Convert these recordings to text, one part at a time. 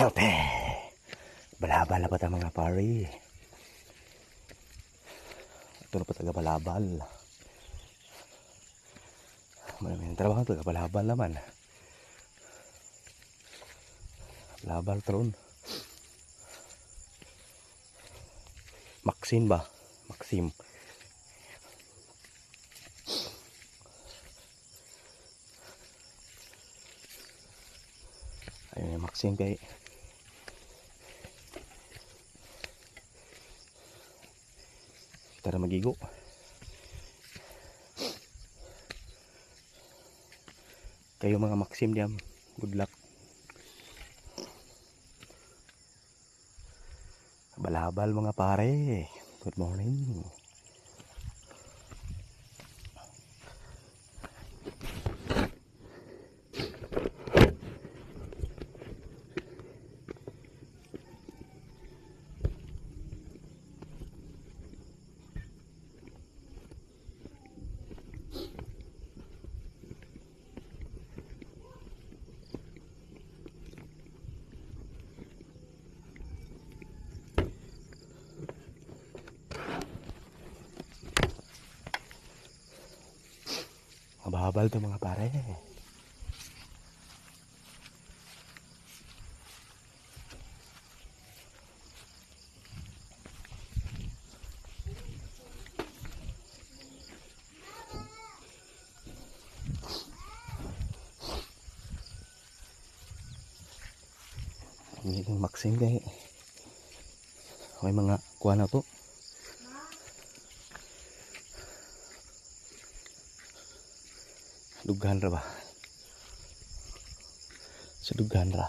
Healthy. Balabal na pa ta mga pari. Ito na pa taga balabal. Maraming trabaho taga balabal naman. Balabal tron. Maxim ba? Maxim. Ayun yung Maxim kay tara magigo. Kayo mga Maxim diam, good luck. Balabal mga pare, good morning. Mabahabal to mga pare. Ini yung Maxim kay may mga kuha na to. Dughan ra ba? Sa dughan ra.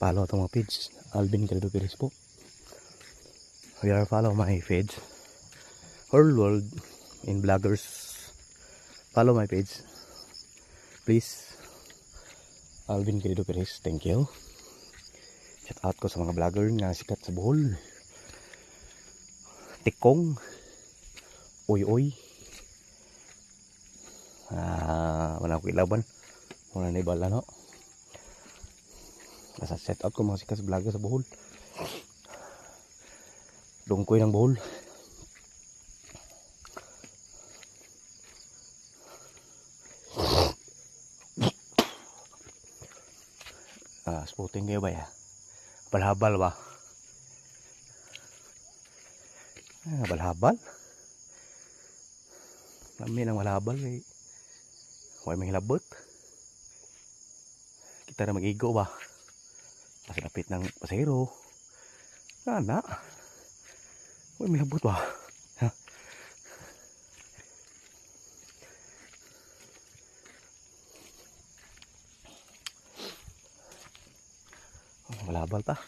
Follow itong mga page. Alvin Credo Perez po. We are follow my page. Whole world in vloggers. Follow my page. Please. Alvin Credo Perez. Thank you. Shout out ko sa mga vlogger nga sikat sa Bohol. Tikong. Oy. Wala ko ilaban. Wala na ibala no. Nasa set out ko mga sikat sa vlogger sa Bohol. Dungkoy ng Bohol. Spotting kayo ba ya? Balhabal ba? Balhabal? Lami ng balhabal eh. Huwag may hilabot. Kita na mag-igo ba? Kasi lapit ng pasero. Nana. Huwag may hilabot ba? Ha? Balhabal ta.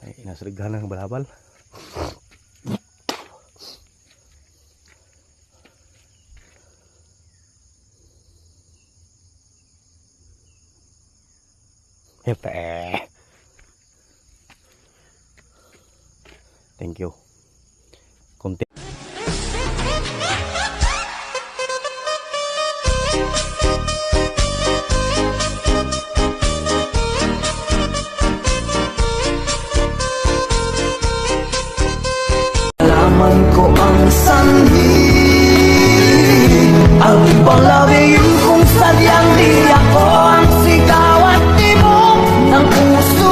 Ay, nasarighan ng balhabal. Hepe. Thank you. Konti. Alaman ko ang sanhi ang panglabi yun kung sadyang di ako ang sigaw at tibok ng puso.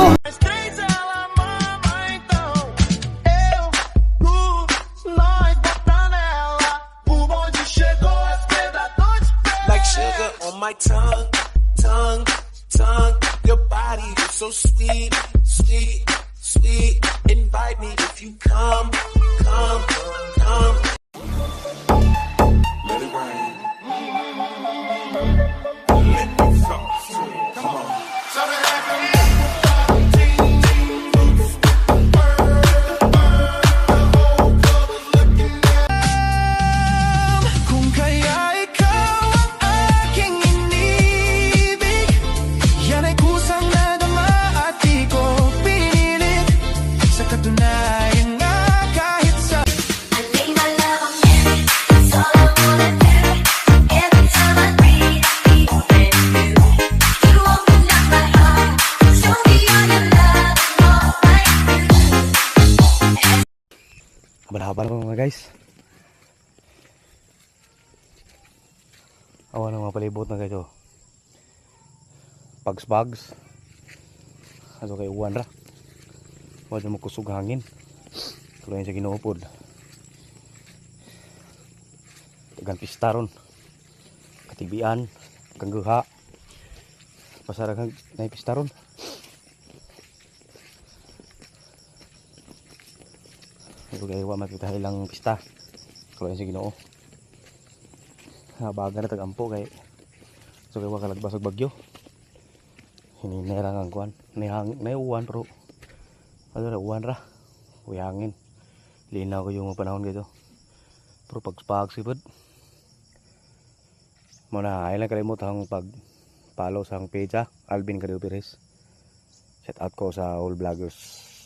Laban ko mga guys. Awan ang mga palibot na guys oh. Pags. Aso kay uwan ra. Wala mo kusog hangin. Tuloy sa ginuupod. Tagang pistaron. Katibian. Kangguha. Pasarang na pistaron. Ito kaya wa makita ilang pista. Tuloy sa Ginoo. Baga na tagampo kay so kay wa kalagbas og bagyo. Hininera ang kuan. Nay uwan pero ano ra uwan ra. Uyangin. Linaw ko yung mga panahon dito. Pero pag sipod. Muna ay lang kalimut ang pag-follow sa page Alvin Carrero Perez. Shout out ko sa all vloggers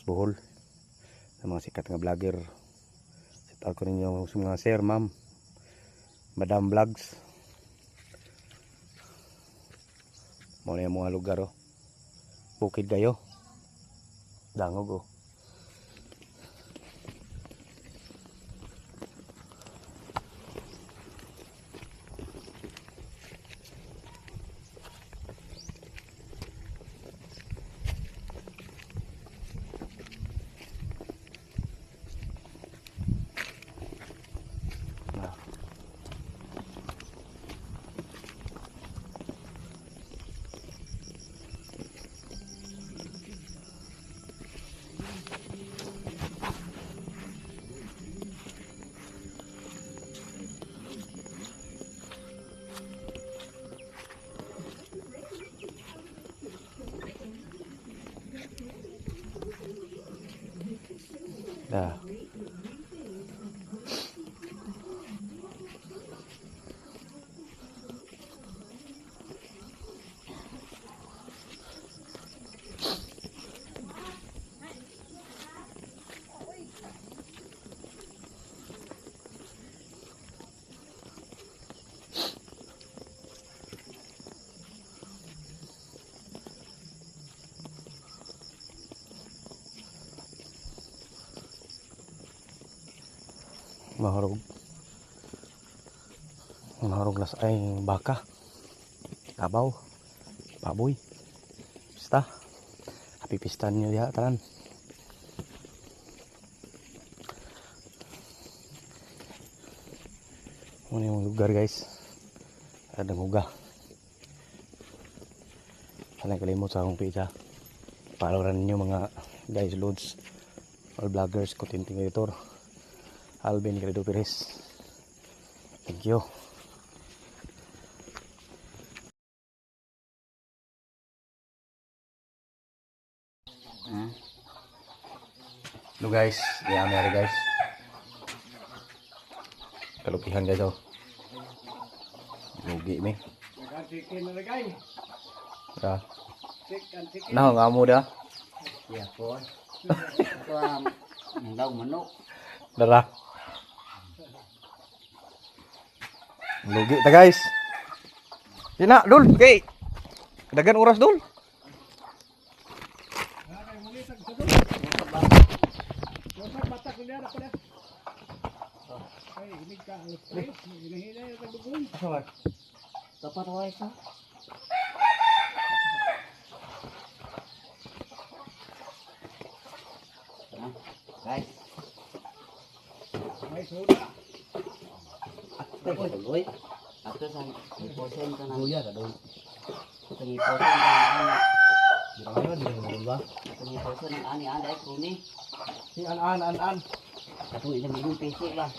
Bohol. Sa mga sikat nga vlogger. Shout out ko ninyo sa mga sir, ma'am. Madam Vlogs. Muna yung mga lugar oh. Bukid kayo. Dangog oh. Dah. Mahurog las ay baka, tabaw, baboy, pista, happy pista nyo diha tanan. Muna yung lugar guys, ada nguga. Sana kalimut sa akong page Follow ninyo mga guys loads, all vloggers, content creator Alvin Carrero Perez. Thank you. Hello guys, yami ari guys. Kalupihan guys oh. Lugi mi. Chicken na lagay. Ya. Chicken. Nah, ngamu dah. Ya po. Ito ang daw manok. Darah. Lugi ta guys. Tina, dul, okay. Dagan oras dul. Dapat away ka. Guys. May soda. Ato ko tuloy. Ato sa iposen ka na. Luya ta dul. Itong iposen ka. Ano di mo ba? Itong iposen ang ani-ani ay kuni. Si an. Atong ilang milyon peso ba?